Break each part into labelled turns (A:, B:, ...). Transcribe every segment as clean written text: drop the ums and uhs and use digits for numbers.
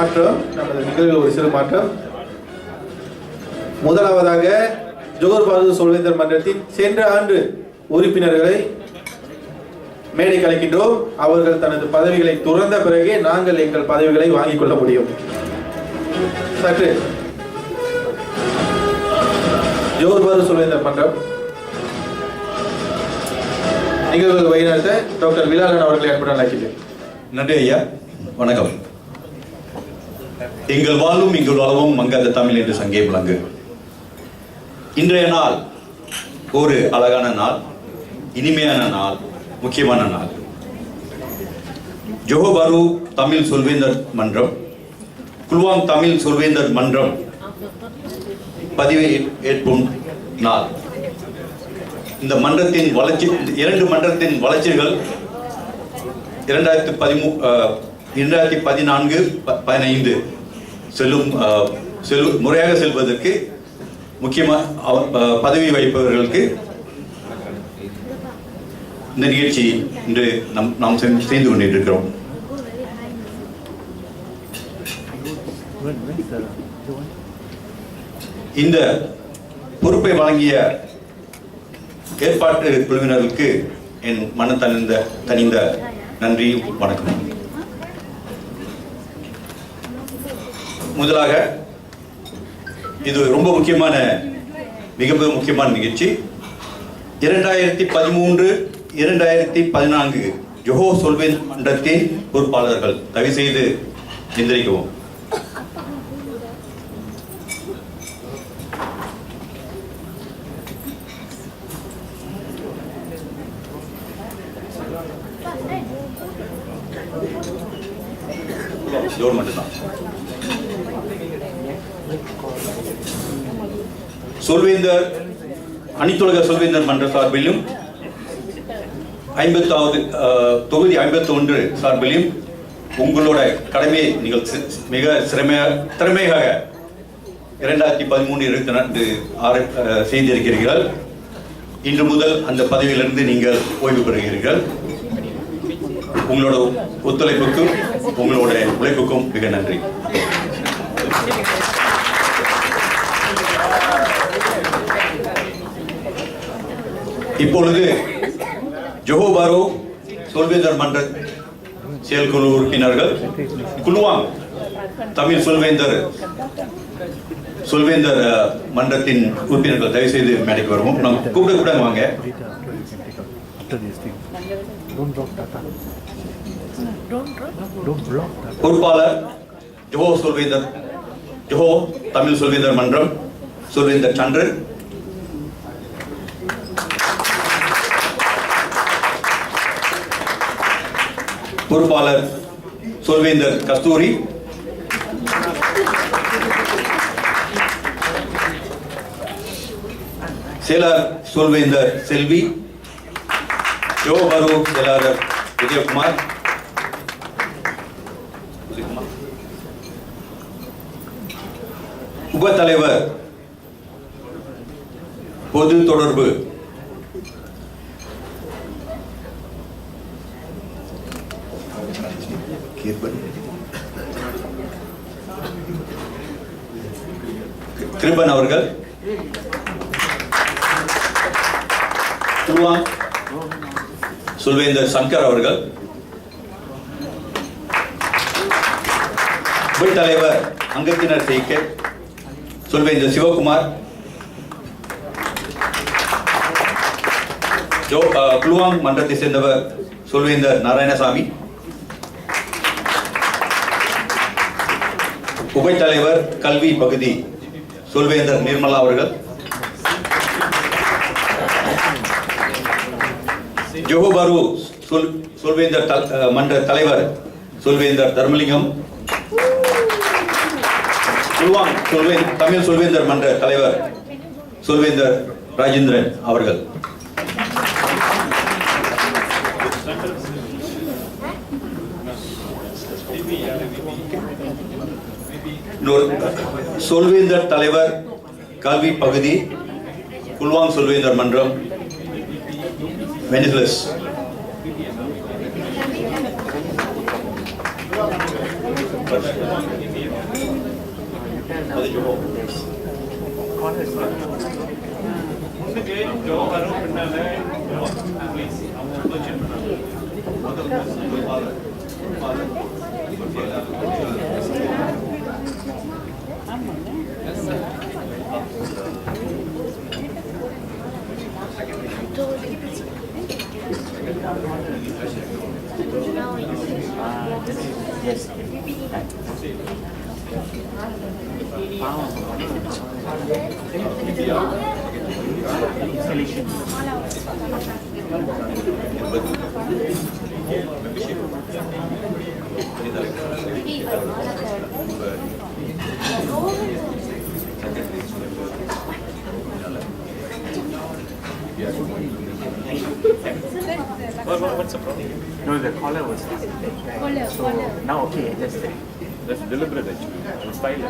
A: மாற்றம், நமது நிகழ்வில் ஒரு சிறு மாற்றம். முதலாவதாக ஜோகர் பாரு சொல்வேந்தர் மன்றத்தின் சென்ற ஆண்டு உறுப்பினர்களை மேடைக்கு அழைக்கின்றோம். அவர்கள் தனது பதவிகளை துறந்த பிறகே நாங்கள் எங்கள் பதவிகளை வாங்கிக் கொள்ள முடியும். சற்று ஜோகர் பாரு சொல்வேந்தர் மன்றம் நிகழ்வுகள் வழிநடத்த டாக்டர் விலாலன் அவர்களை அன்புடன் அழைக்கிறேன்.
B: நன்றி ஐயா, வணக்கம். எங்கள் வாழும் எங்கள் வாழ்வும் மங்காத தமிழ் என்று சங்கே விளங்கு. இன்றைய நாள் ஒரு அழகான நாள், இனிமையான நாள், முக்கியமான நாள். ஜோகர் பாரு தமிழ் சொல்வேந்தர் மன்றம், குலுவாங் தமிழ் சொல்வேந்தர் மன்றம் பதிவை ஏற்பும் நாள். இந்த மன்றத்தின் வளர்ச்சி, இரண்டு மன்றத்தின் வளர்ச்சிகள் 2014-15 முறையாக செல்வதற்கு முக்கியமாக பதவி வகிப்பவர்களுக்கு இந்த நிகழ்ச்சி இன்று நாம் செய்து கொண்டிருக்கிறோம். இந்த பொறுப்பை வழங்கிய ஏற்பாட்டு குழுவினருக்கு என் மன தனிந்த நன்றி, வணக்கம். முதலாக இது ரொம்ப முக்கியமான, மிக முக்கியமான நிகழ்ச்சி. 2013-2014 ஜோகர் சொல்வேந்தர் மன்றத்தின் பொறுப்பாளர்கள் தயவு செய்து எந்திரிக்கவும். சொல்வேந்தர் அனைத்துலக சொல்வேந்தர் மன்ற சார்பிலும் 50வது தொகுதி 51 சார்பிலும் உங்களோட கடமையை நீங்கள் மிக திறமையாக 2013-2014 செய்திருக்கிறீர்கள். இன்று முதல் அந்த பதவியிலிருந்து நீங்கள் ஓய்வு பெறுகிறீர்கள். உங்களோட ஒத்துழைப்புக்கும் உங்களோட உழைப்புக்கும் மிக நன்றி. இப்பொழுது ஜோகர் பாரு சொல்வேந்தர் மன்ற செயற்குழு உறுப்பினர்கள், குலுவாங் தமிழ் சொல்வேந்தர் மன்றத்தின் உறுப்பினர்கள் தயவு செய்து மேடைக்கு வருவோம். நாம் கூட வாங்க. பொறுப்பாளர் ஜோகர் தமிழ் சொல்வேந்தர் மன்றம் சொல்வேந்தர் சந்திரன், பொறுப்பாளர் சொல்வேந்தர் கஸ்தூரி, செயலாளர் சொல்வேந்தர் செல்வி, ஜோகர் பாரு செயலாளர் விஜயகுமார், உப தலைவர் பொது தொடர்பு கிருபன் அவர்கள், குலுவாங் சொல்வேந்தர் சங்கர் அவர்கள், உப தலைவர் அங்கத்தினர் செய்க சொல்வேந்தர் சிவகுமார், குலுவாங் மன்றத்தை சேர்ந்தவர் சொல்வேந்தர் நாராயணசாமி, உபை தலைவர் கல்வி பகுதி சொல்வேந்தர் நிர்மலா அவர்கள், ஜோகர் பாரு சொல்வேந்தர் மன்ற தலைவர் சொல்வேந்தர் தர்மலிங்கம், குலுவாங் தமிழ் சொல்வேந்தர் மன்ற தலைவர் சொல்வேந்தர் ராஜேந்திரன் அவர்கள், சொல்வேந்தர் தலைவர் கல்வி பகுதி குலுவாங் சொல்வேந்தர் மன்றம் வெனிசுலஸ்,
C: Yes. Solution.
D: What's the problem?
C: No, the collar was so now okay, adjusted.
D: That's deliberate actually. Style.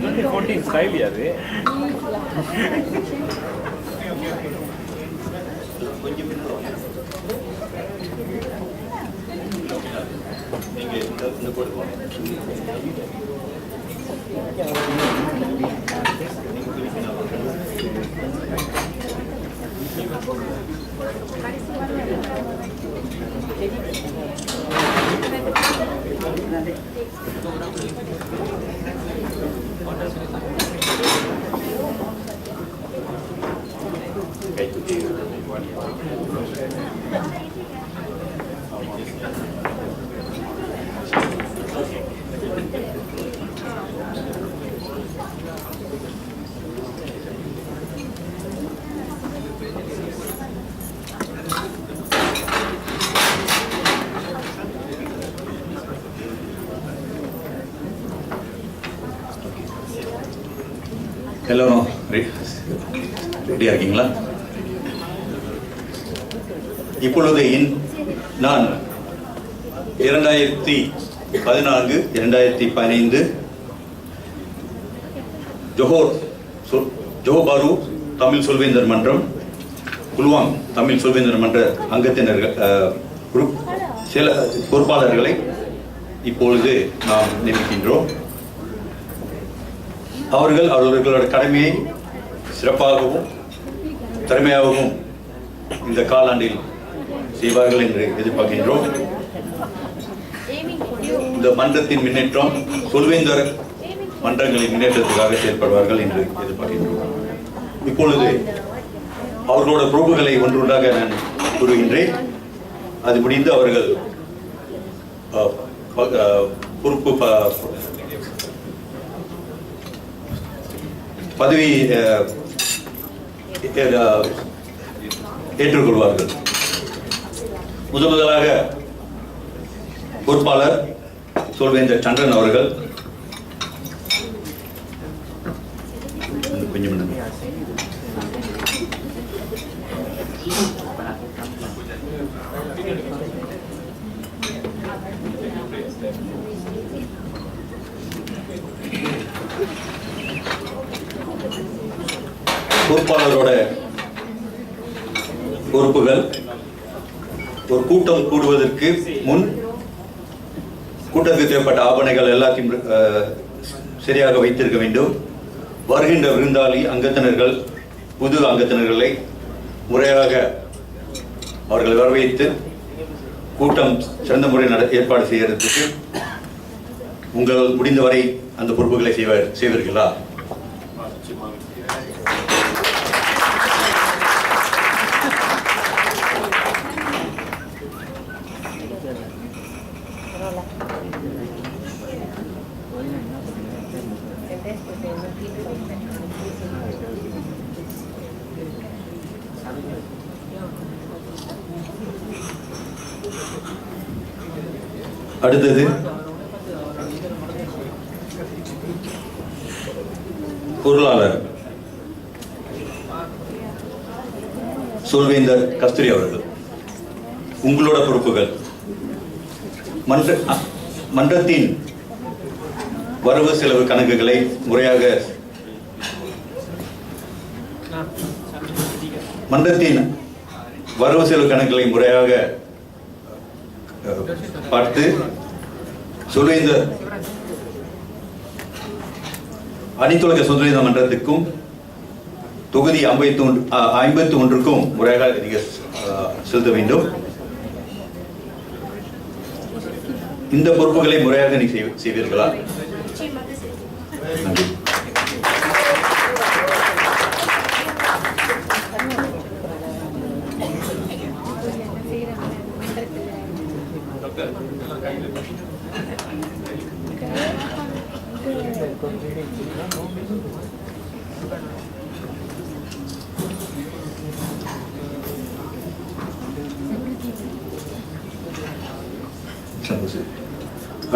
D: Only 14 style yaru.
B: எல்லாரும் ரெடியா இருக்கீங்களா? இப்பொழுது நான் 2014 2015 ஜோஹர் பாரு தமிழ் சொல்வேந்தர் மன்றம், குல்வாங் தமிழ் சொல்வேந்தர் மன்ற அங்கத்தினர்கள் சில பொறுப்பாளர்களை இப்பொழுது நாம் நியமிக்கின்றோம். அவர்களோட கடமையை சிறப்பாகவும் திறமையாகவும் இந்த காலாண்டில் செய்வார்கள் என்று எதிர்பார்க்கின்றோம். இந்த மன்றத்தின் முன்னேற்றம் சொல்வேந்தர் மன்றங்களின் முன்னேற்றத்துக்காக செயல்படுவார்கள் என்று எதிர்பார்க்கின்றோம். இப்பொழுது அவர்களோட பொறுப்புகளை ஒன்றொன்றாக நான் கூறுகின்றேன். அது முடிந்து அவர்கள் பொறுப்பு பதவி ஏற்றுக்கொள்வார்கள். முதலாக பொறுப்பாளர் சொல்வேந்தர் சந்திரன் அவர்கள் கொஞ்சம் பொறுப்பாளரோட பொறுப்புகள்: ஒரு கூட்டம் கூடுவதற்கு முன் கூட்டத்துக்கு தேவைப்பட்ட ஆவணங்கள் எல்லாத்தையும் சரியாக வைத்திருக்க வேண்டும். வருகின்ற விருந்தாளி அங்கத்தினர்கள், புது அங்கத்தினர்களை முறையாக அவர்களை வரவேற்று கூட்டம் சிறந்த முறையில் ஏற்பாடு செய்யறதுக்கு உங்கள் முடிந்தவரை அந்த பொறுப்புகளை செய்வீர்களா? அடுத்தது பொருளாளர் சொல்வேந்தர் கஸ்தூரி அவர்கள். உங்களோட பொறுப்புகள்: மன்றத்தின் வரவு செலவு கணக்குகளை முறையாக பார்த்து சொல்வேந்தர் அனைத்துலக சொல்வேந்தர் மன்றத்துக்கும் தொகுதி 51க்கும் முறையாக நீங்கள் செலுத்த வேண்டும். இந்த பொறுப்புகளை முறையாக நீ செய்வீர்களா? நன்றி.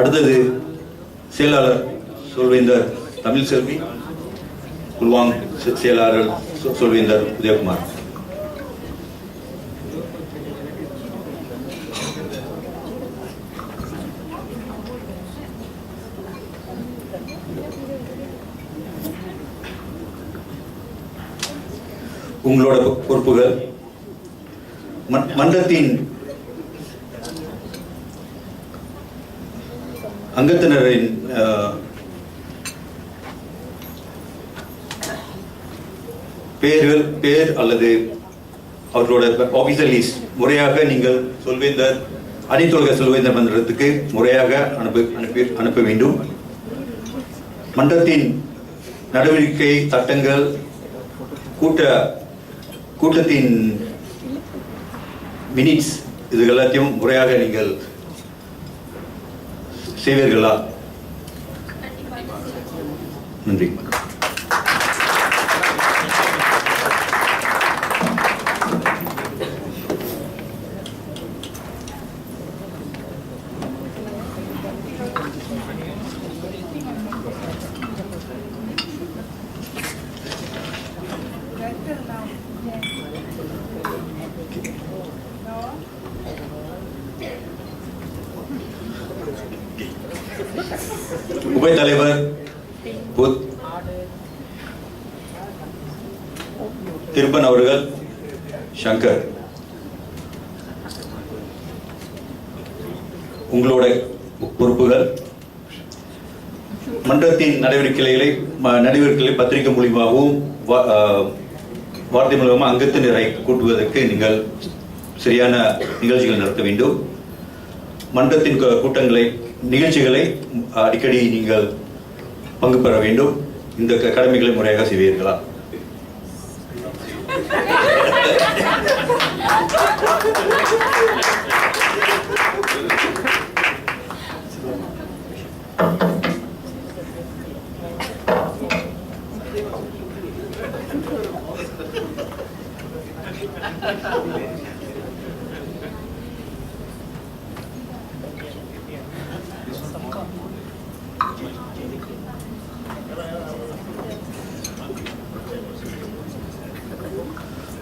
B: அடுத்தது செயலாளர் சொல்வேந்தர் தமிழ்செல்வி, குல்வாங் செயலாளர் சொல்வேந்தர் உதயகுமார். உங்களோட பொறுப்புகள் மன்றத்தின் அங்கத்தினரின் பேர் அல்லது அவர்களோட ஆபீசர் லிஸ்ட் முறையாக நீங்கள் சொல்வேந்தர் அனைத்துலக சொல்வேந்தர் மன்றத்துக்கு முறையாக அனுப்ப வேண்டும். மன்றத்தின் நடவடிக்கை சட்டங்கள் கூட்டத்தின் மினிட்ஸ் இது எல்லாத்தையும் முறையாக நீங்கள் செய்வீர்களா? நன்றி. உப தலைவர் திருப்பன் அவர்கள், சங்கர், உங்களோட பொறுப்புகள் மன்றத்தின் நடவடிக்கைகளை பத்திரிகை மூலியமாகவும் வார்த்தை மூலமாக அங்கத்தினரை கூட்டுவதற்கு நீங்கள் சரியான நிகழ்ச்சிகள் நடத்த வேண்டும். மன்றத்தின் நிகழ்ச்சிகளை அடிக்கடி நீங்கள் பங்கு பெற வேண்டும். இந்த கடமைகளை முறையாக செய்வீர்களா?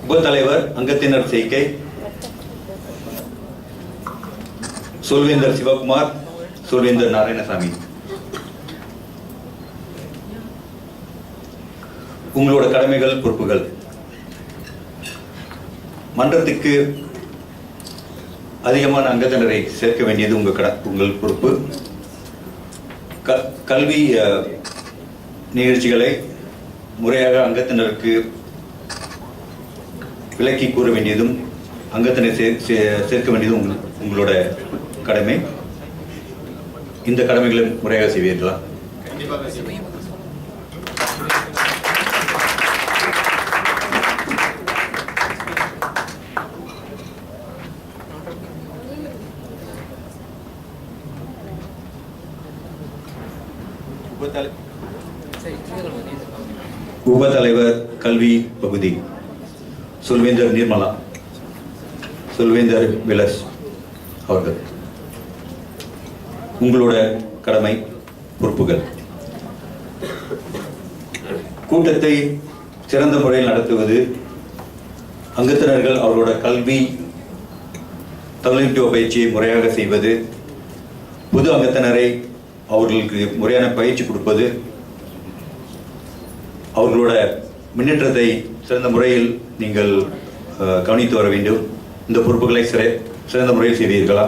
B: உபத்தலைவர் அங்கத்தினர் சேர்க்கை சொல்வேந்தர் சிவகுமார், சொல்வேந்தர் நாராயணசாமி. உங்களோட கடமைகள் பொறுப்புகள் மன்றத்துக்கு அதிகமான அங்கத்தினரை சேர்க்க வேண்டியது உங்கள் பொறுப்பு. கல்வி நிகழ்ச்சிகளை முறையாக அங்கத்தினருக்கு விளக்கி கூற வேண்டியதும் அங்கத்தினை சேர்க்க வேண்டியதும் உங்களோட கடமை. இந்த கடமைகளை முறையாக செய்வீர்களா? உப தலைவர் கல்வி பகுதி சொல்வேந்தர் நிர்மலா, சொல்வேந்தர் விலஸ் அவர்கள். உங்களோட கடமை பொறுப்புகள் கூட்டத்தை சிறந்த முறையில் நடத்துவது, அங்கத்தினர்கள் அவர்களோட கல்வி தொழில்நுட்ப பயிற்சியை முறையாக செய்வது, புது அங்கத்தினரை அவர்களுக்கு முறையான பயிற்சி கொடுப்பது, அவர்களோட முன்னேற்றத்தை சிறந்த முறையில் நீங்கள் கவனித்து வர வேண்டும். இந்த பொறுப்புகளை சிறந்த முறையில் செய்வீர்களா?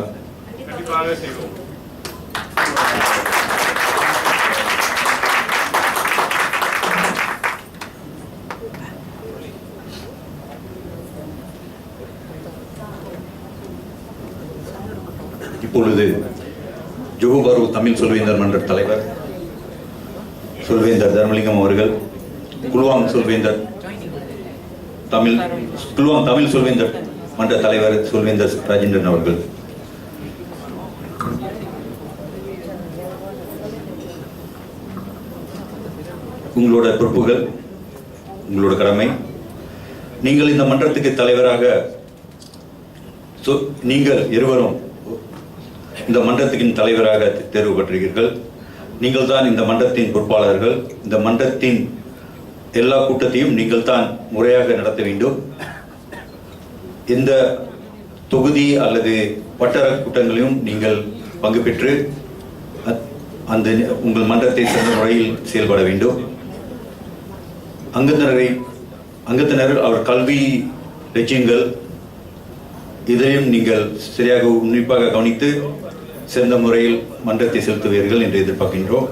D: கண்டிப்பாக செய்வோம்.
B: இப்பொழுது ஜோகுபாரு தமிழ் சொல்வேந்தர் மன்ற தலைவர் சொல்வேந்தர் தர்மலிங்கம் அவர்கள், குலுவாங் தமிழ் சொல்வேந்தர் மன்ற தலைவர் சொல்வேந்தர் ராஜேந்திரன் அவர்கள். உங்களோட பொறுப்புகள், உங்களோட கடமை. நீங்கள் இந்த மன்றத்துக்கு தலைவராக நீங்கள் இருவரும் இந்த மன்றத்தின் தலைவராக தேர்வு பெற்றீர்கள். நீங்கள் தான் இந்த மன்றத்தின் பொறுப்பாளர்கள். இந்த மன்றத்தின் எல்லா கூட்டத்தையும் நீங்கள் தான் முறையாக நடத்த வேண்டும். எந்த தொகுதி அல்லது வட்டார கூட்டங்களையும் நீங்கள் பங்கு பெற்று அந்த உங்கள் மன்றத்தை சிறந்த முறையில் செயல்பட வேண்டும். அங்கத்தினர் அவர் கல்வி லட்சியங்கள் இதையும் நீங்கள் சரியாக உன்னிப்பாக கவனித்து சிறந்த முறையில் மன்றத்தை செலுத்துவீர்கள் என்று எதிர்பார்க்கின்றோம்.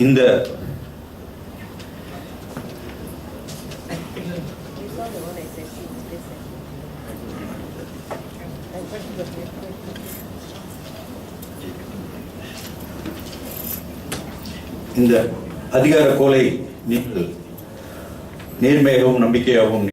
B: இந்த அதிகார கோலை நீங்கள் நேர்மையாகவும் நம்பிக்கையாகவும்